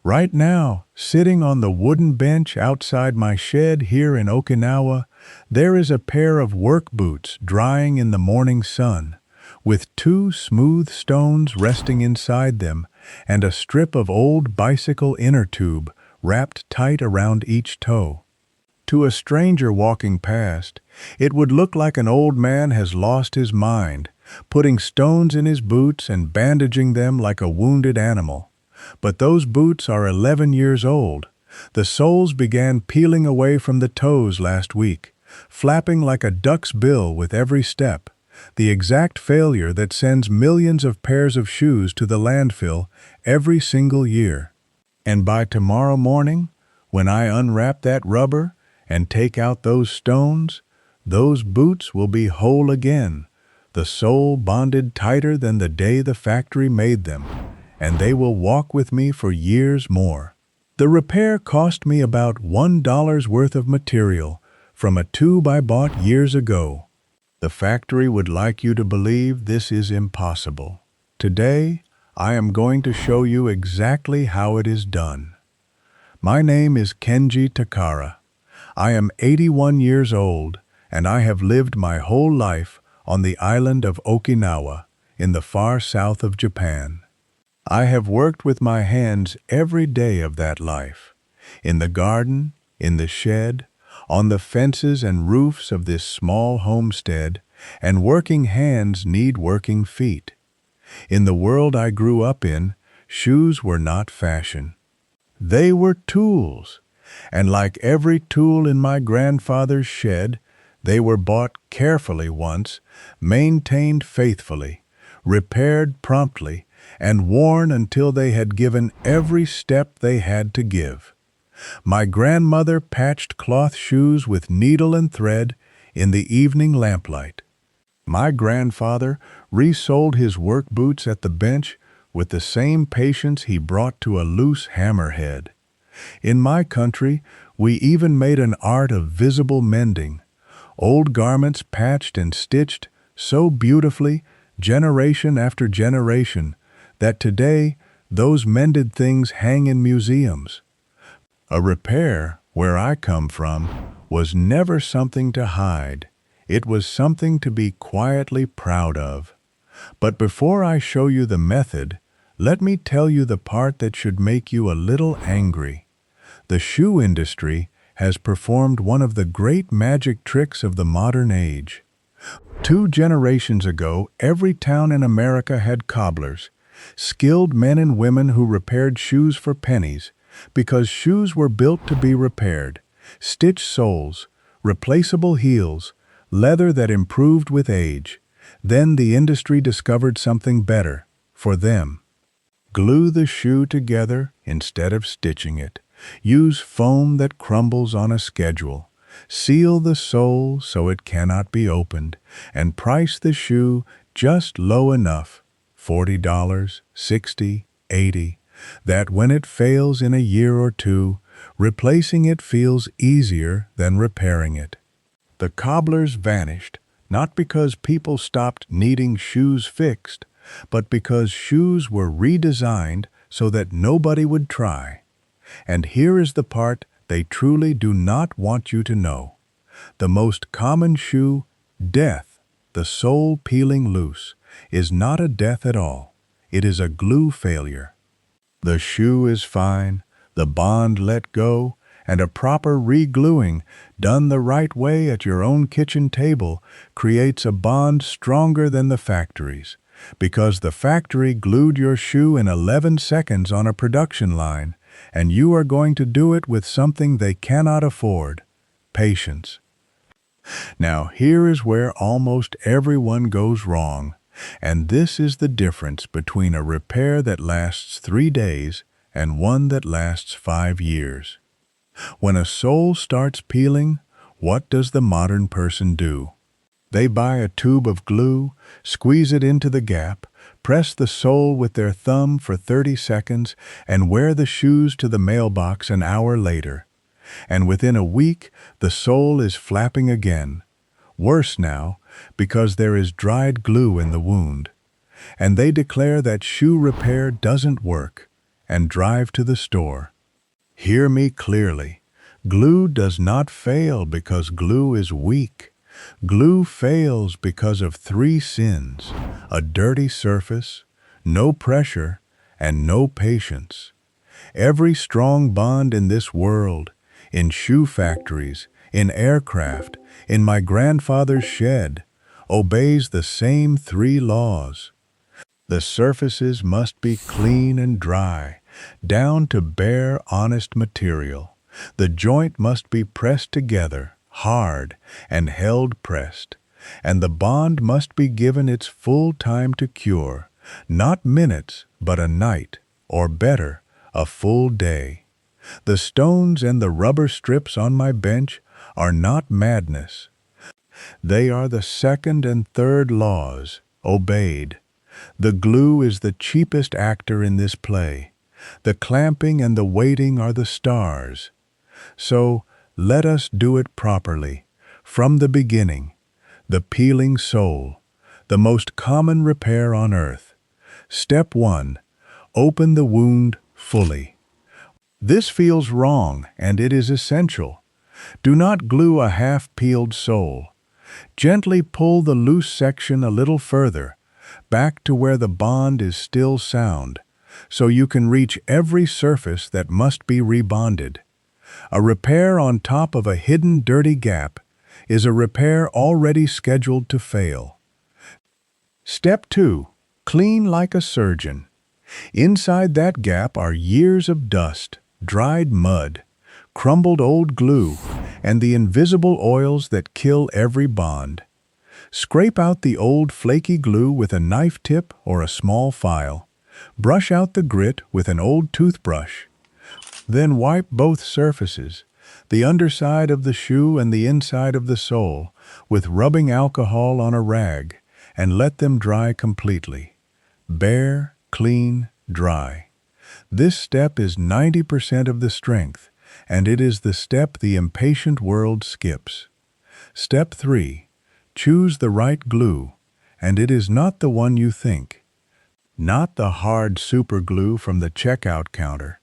Right now, sitting on the wooden bench outside my shed here in Okinawa, there is a pair of work boots drying in the morning sun, with two smooth stones resting inside them and a strip of old bicycle inner tube wrapped tight around each toe. To a stranger walking past, it would look like an old man has lost his mind, putting stones in his boots and bandaging them like a wounded animal. But those boots are 11 years old. The soles began peeling away from the toes last week, flapping like a duck's bill with every step, the exact failure that sends millions of pairs of shoes to the landfill every single year. And by tomorrow morning, when I unwrap that rubber and take out those stones, those boots will be whole again, the sole bonded tighter than the day the factory made them, and they will walk with me for years more. The repair cost me about $1 worth of material from a tube I bought years ago. The factory would like you to believe this is impossible. Today, I am going to show you exactly how it is done. My name is Kenji Takara. I am 81 years old, and I have lived my whole life on the island of Okinawa in the far south of Japan. I have worked with my hands every day of that life, in the garden, in the shed, on the fences and roofs of this small homestead, and working hands need working feet. In the world I grew up in, shoes were not fashion. They were tools, and like every tool in my grandfather's shed, they were bought carefully once, maintained faithfully, repaired promptly, and worn until they had given every step they had to give. My grandmother patched cloth shoes with needle and thread in the evening lamplight. My grandfather resoled his work boots at the bench with the same patience he brought to a loose hammerhead. In my country, we even made an art of visible mending. Old garments patched and stitched so beautifully, generation after generation, that today those mended things hang in museums. A repair, where I come from, was never something to hide. It was something to be quietly proud of. But before I show you the method, let me tell you the part that should make you a little angry. The shoe industry has performed one of the great magic tricks of the modern age. 2 generations ago, every town in America had cobblers, skilled men and women who repaired shoes for pennies, because shoes were built to be repaired. Stitched soles, replaceable heels, leather that improved with age. Then the industry discovered something better for them. Glue the shoe together instead of stitching it. Use foam that crumbles on a schedule. Seal the sole so it cannot be opened, and price the shoe just low enough, $40, $60, $80, that when it fails in a year or two, replacing it feels easier than repairing it. The cobblers vanished, not because people stopped needing shoes fixed, but because shoes were redesigned so that nobody would try. And here is the part they truly do not want you to know. The most common shoe, death, the sole peeling loose, is not a death at all. It is a glue failure. The shoe is fine, the bond let go, and a proper re-gluing, done the right way at your own kitchen table, creates a bond stronger than the factory's, because the factory glued your shoe in 11 seconds on a production line, and you are going to do it with something they cannot afford: patience. Now, here is where almost everyone goes wrong, and this is the difference between a repair that lasts 3 days and one that lasts 5 years. When a sole starts peeling, what does the modern person do? They buy a tube of glue, squeeze it into the gap, press the sole with their thumb for 30 seconds, and wear the shoes to the mailbox an hour later. And within a week, the sole is flapping again. Worse now, because there is dried glue in the wound. And they declare that shoe repair doesn't work. and drive to the store. Hear me clearly. Glue does not fail because glue is weak. Glue fails because of three sins: a dirty surface, no pressure, and no patience. Every strong bond in this world, in shoe factories, in aircraft, in my grandfather's shed, obeys the same three laws. The surfaces must be clean and dry, down to bare, honest material. The joint must be pressed together, hard, and held pressed. And the bond must be given its full time to cure, not minutes, but a night, or better, a full day. The stones and the rubber strips on my bench are not madness. They are the second and third laws, obeyed. The glue is the cheapest actor in this play. The clamping and the waiting are the stars. So let us do it properly, from the beginning. The peeling sole, the most common repair on earth. Step 1. Open the wound fully. This feels wrong, and it is essential. Do not glue a half-peeled sole. Gently pull the loose section a little further, back to where the bond is still sound, so you can reach every surface that must be rebonded. A repair on top of a hidden dirty gap is a repair already scheduled to fail. Step 2. Clean like a surgeon. Inside that gap are years of dust, dried mud, crumbled old glue, and the invisible oils that kill every bond. Scrape out the old flaky glue with a knife tip or a small file. Brush out the grit with an old toothbrush. Then wipe both surfaces, the underside of the shoe and the inside of the sole, with rubbing alcohol on a rag, and let them dry completely. Bare, clean, dry. This step is 90% of the strength, and it is the step the impatient world skips. Step 3. Choose the right glue, and it is not the one you think. Not the hard super glue from the checkout counter.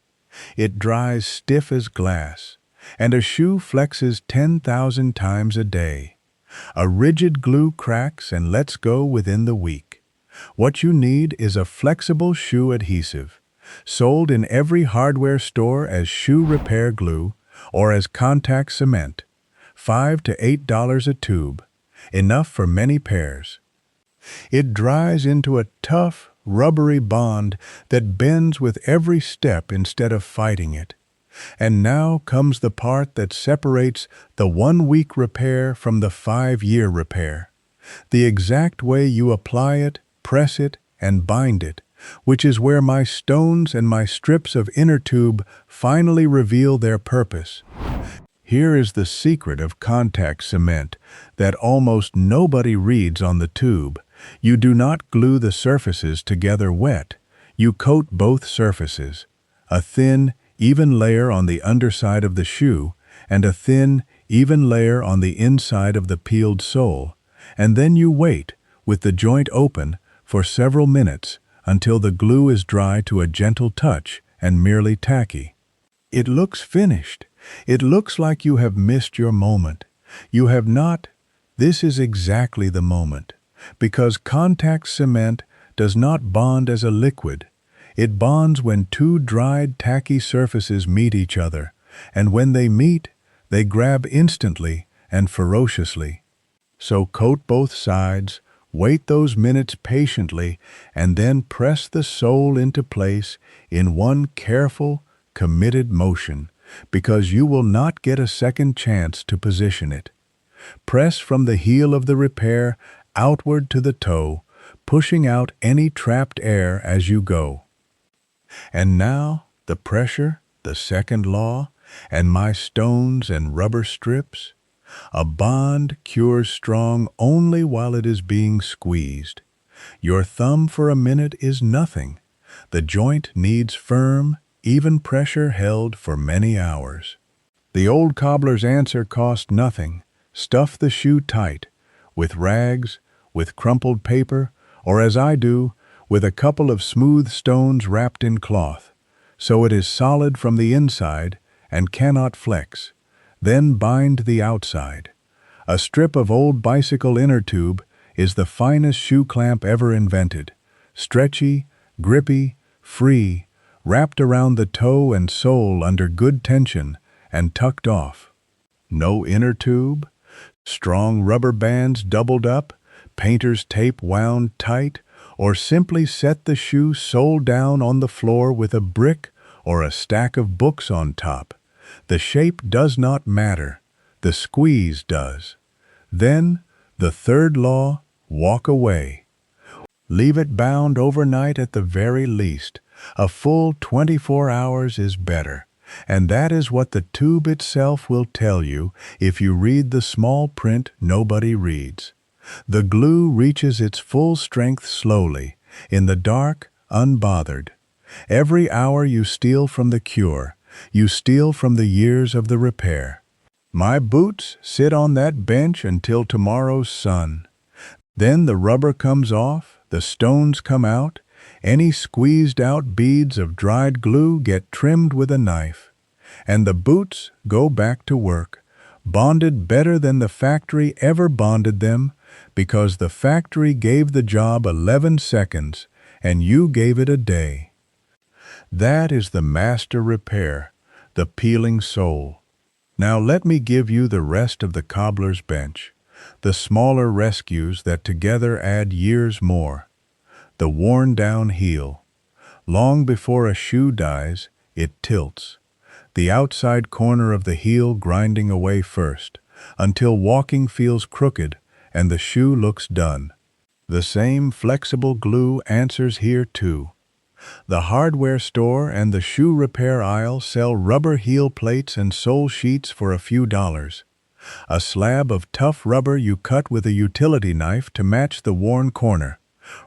It dries stiff as glass, and a shoe flexes 10,000 times a day. A rigid glue cracks and lets go within the week. What you need is a flexible shoe adhesive, sold in every hardware store as shoe repair glue or as contact cement, $5 to $8 a tube, enough for many pairs. It dries into a tough, rubbery bond that bends with every step instead of fighting it. And now comes the part that separates the 1-week repair from the 5-year repair. The exact way you apply it, press it, and bind it, which is where my stones and my strips of inner tube finally reveal their purpose. Here is the secret of contact cement that almost nobody reads on the tube. You do not glue the surfaces together wet. You coat both surfaces. A thin, even layer on the underside of the shoe, and a thin, even layer on the inside of the peeled sole, and then you wait, with the joint open, for several minutes until the glue is dry to a gentle touch and merely tacky. It looks finished. It looks like you have missed your moment. You have not. This is exactly the moment, because contact cement does not bond as a liquid. It bonds when two dried, tacky surfaces meet each other, and when they meet, they grab instantly and ferociously. So coat both sides, wait those minutes patiently, and then press the sole into place in one careful, committed motion, because you will not get a second chance to position it. Press from the heel of the repair outward to the toe, pushing out any trapped air as you go. And now, the pressure, the second law, and my stones and rubber strips. A bond cures strong only while it is being squeezed. Your thumb for a minute is nothing. The joint needs firm, even pressure held for many hours. The old cobbler's answer cost nothing. Stuff the shoe tight, with rags, with crumpled paper, or as I do, with a couple of smooth stones wrapped in cloth. so it is solid from the inside and cannot flex. Then bind the outside. A strip of old bicycle inner tube is the finest shoe clamp ever invented. Stretchy, grippy, free, wrapped around the toe and sole under good tension and tucked off. No inner tube? Strong rubber bands doubled up, painter's tape wound tight, or simply set the shoe sole down on the floor with a brick or a stack of books on top. The shape does not matter. The squeeze does. Then, the third law, walk away. Leave it bound overnight at the very least. A full 24 hours is better. And that is what the tube itself will tell you if you read the small print nobody reads. The glue reaches its full strength slowly, in the dark, unbothered. Every hour you steal from the cure, you steal from the years of the repair. My boots sit on that bench until tomorrow's sun. Then the rubber comes off, the stones come out, any squeezed out beads of dried glue get trimmed with a knife, and the boots go back to work, bonded better than the factory ever bonded them, because the factory gave the job 11 seconds and you gave it a day. That is the master repair, the peeling sole. Now let me give you the rest of the cobbler's bench, the smaller rescues that together add years more. The worn-down heel. Long before a shoe dies, it tilts. The outside corner of the heel grinding away first, until walking feels crooked and the shoe looks done. The same flexible glue answers here too. The hardware store and the shoe repair aisle sell rubber heel plates and sole sheets for a few dollars. A slab of tough rubber you cut with a utility knife to match the worn corner.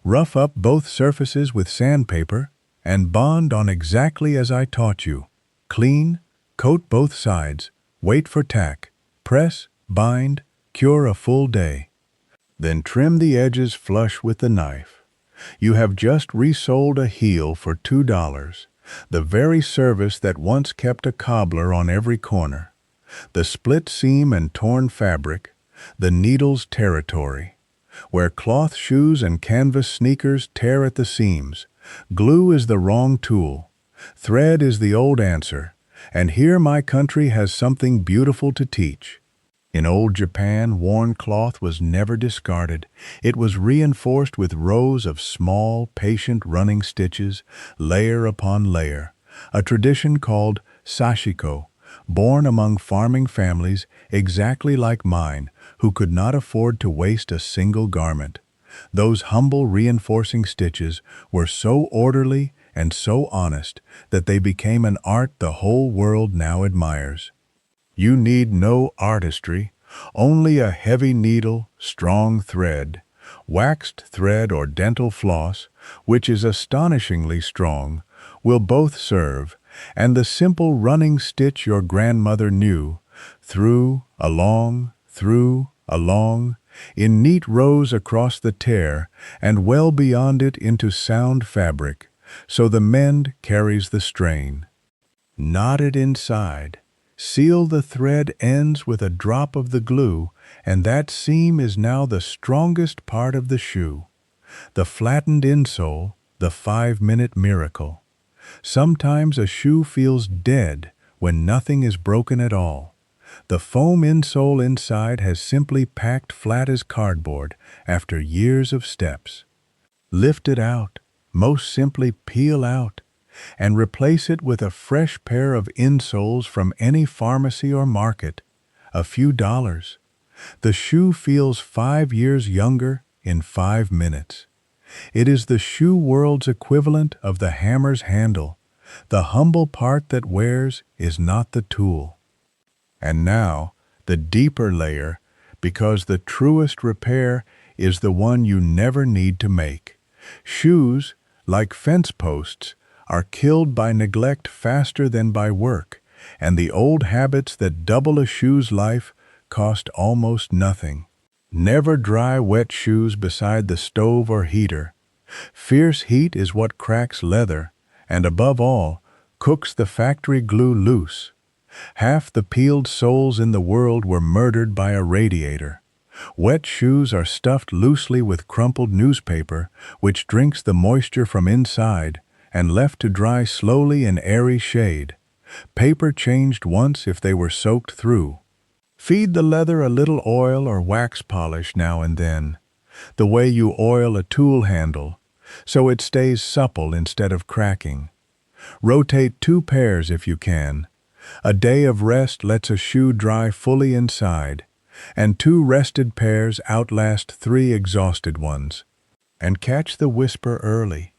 Rough up both surfaces with sandpaper and bond on exactly as I taught you. Clean, coat both sides, wait for tack, press, bind, cure a full day. Then trim the edges flush with the knife. You have just resold a heel for $2, the very service that once kept a cobbler on every corner. The split seam and torn fabric, the needle's territory. Where cloth shoes and canvas sneakers tear at the seams, glue is the wrong tool. Thread is the old answer, and here my country has something beautiful to teach. In old Japan, worn cloth was never discarded. It was reinforced with rows of small, patient running stitches, layer upon layer, a tradition called sashiko, born among farming families exactly like mine, who could not afford to waste a single garment. Those humble reinforcing stitches were so orderly and so honest that they became an art the whole world now admires. You need no artistry, only a heavy needle, strong thread, waxed thread or dental floss, which is astonishingly strong, will both serve, and the simple running stitch your grandmother knew, through, along, in neat rows across the tear, and well beyond it into sound fabric, so the mend carries the strain. Knot it inside. Seal the thread ends with a drop of the glue, and that seam is now the strongest part of the shoe. The flattened insole, the 5-minute miracle. Sometimes a shoe feels dead when nothing is broken at all. The foam insole inside has simply packed flat as cardboard after years of steps. Lift it out, most simply peel out, and replace it with a fresh pair of insoles from any pharmacy or market. A few dollars. The shoe feels 5 years younger in 5 minutes. It is the shoe world's equivalent of the hammer's handle. The humble part that wears is not the tool. And now, the deeper layer, because the truest repair is the one you never need to make. Shoes, like fence posts, are killed by neglect faster than by work, and the old habits that double a shoe's life cost almost nothing. Never dry wet shoes beside the stove or heater. Fierce heat is what cracks leather, and above all, cooks the factory glue loose. Half the peeled souls in the world were murdered by a radiator. Wet shoes are stuffed loosely with crumpled newspaper, which drinks the moisture from inside, and left to dry slowly in airy shade. Paper changed once if they were soaked through. Feed the leather a little oil or wax polish now and then, the way you oil a tool handle, so it stays supple instead of cracking. Rotate 2 pairs if you can. A day of rest lets a shoe dry fully inside, and 2 rested pairs outlast 3 exhausted ones. And catch the whisper early.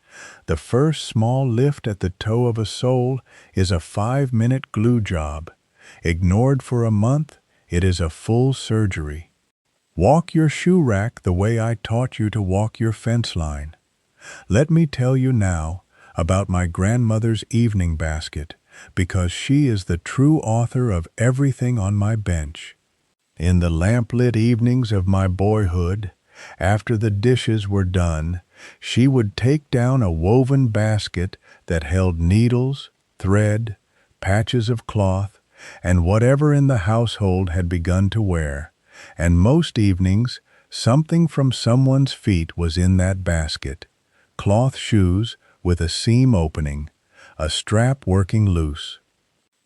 The first small lift at the toe of a sole is a 5-minute glue job. Ignored for a month, it is a full surgery. Walk your shoe rack the way I taught you to walk your fence line. Let me tell you now about my grandmother's evening basket, because she is the true author of everything on my bench. In the lamplit evenings of my boyhood, after the dishes were done, she would take down a woven basket that held needles, thread, patches of cloth, and whatever in the household had begun to wear, and most evenings something from someone's feet was in that basket. Cloth shoes with a seam opening, a strap working loose.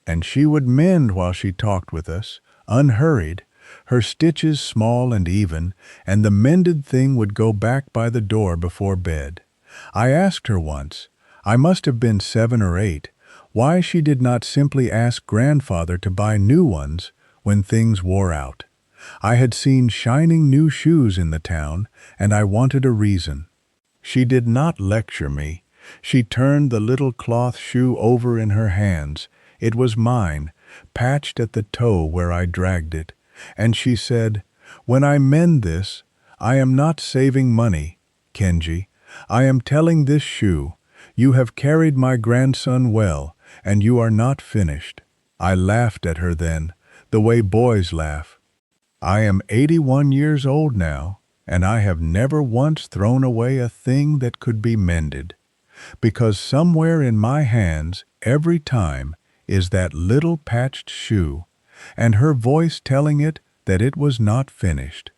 And she would mend while she talked with us, unhurried, her stitches small and even, and the mended thing would go back by the door before bed. I asked her once, I must have been 7 or 8, why she did not simply ask grandfather to buy new ones when things wore out. I had seen shining new shoes in the town, and I wanted a reason. She did not lecture me. She turned the little cloth shoe over in her hands. It was mine, patched at the toe where I dragged it, and she said, "When I mend this, I am not saving money, Kenji. I am telling this shoe, you have carried my grandson well, and you are not finished." I laughed at her then, the way boys laugh. I am 81 years old now, and I have never once thrown away a thing that could be mended, because somewhere in my hands every time is that little patched shoe, and her voice telling it that it was not finished.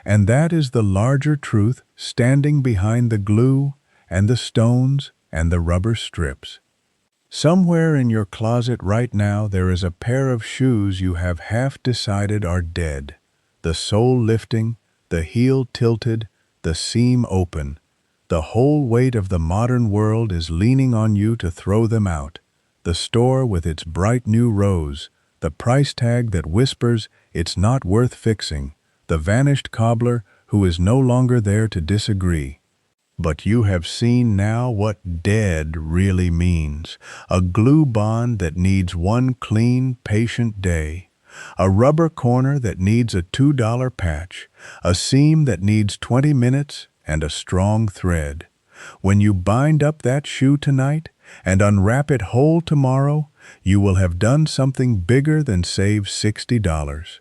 And that is the larger truth standing behind the glue and the stones and the rubber strips. Somewhere in your closet right now there is a pair of shoes you have half decided are dead, the sole lifting, the heel tilted, the seam open. The whole weight of the modern world is leaning on you to throw them out. The store with its bright new rose, the price tag that whispers it's not worth fixing, the vanished cobbler who is no longer there to disagree. But you have seen now what dead really means, a glue bond that needs one clean, patient day, a rubber corner that needs a $2 patch, a seam that needs 20 minutes, and a strong thread. When you bind up that shoe tonight and unwrap it whole tomorrow, you will have done something bigger than save $60.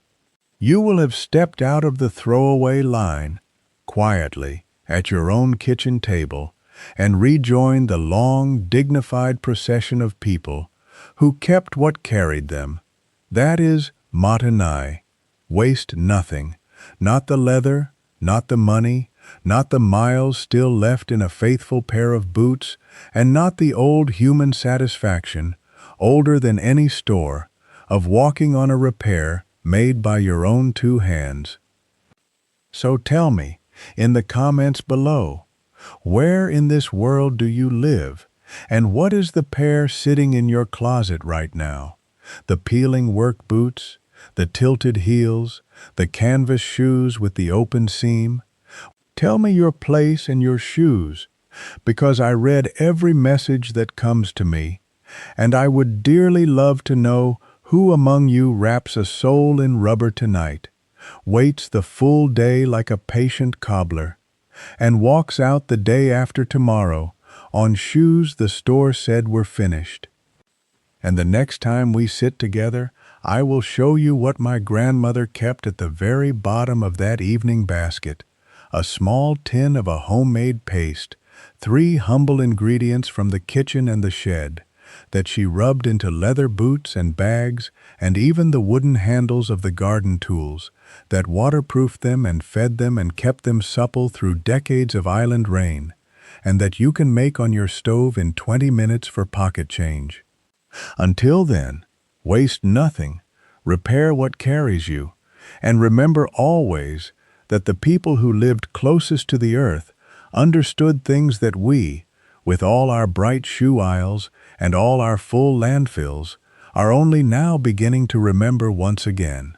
You will have stepped out of the throwaway line, quietly, at your own kitchen table, and rejoined the long, dignified procession of people who kept what carried them. That is matanai. Waste nothing, not the leather, not the money, not the miles still left in a faithful pair of boots, and not the old human satisfaction, older than any store, of walking on a repair made by your own 2 hands. So tell me, in the comments below, where in this world do you live, and what is the pair sitting in your closet right now? The peeling work boots, the tilted heels, the canvas shoes with the open seam? Tell me your place and your shoes, because I read every message that comes to me, and I would dearly love to know who among you wraps a sole in rubber tonight, waits the full day like a patient cobbler, and walks out the day after tomorrow on shoes the store said were finished. And the next time we sit together, I will show you what my grandmother kept at the very bottom of that evening basket, a small tin of a homemade paste, 3 humble ingredients from the kitchen and the shed, that she rubbed into leather boots and bags and even the wooden handles of the garden tools, that waterproofed them and fed them and kept them supple through decades of island rain, and that you can make on your stove in 20 minutes for pocket change. Until then, waste nothing, repair what carries you, and remember always that the people who lived closest to the earth understood things that we, with all our bright shoe aisles and all our full landfills, are only now beginning to remember once again.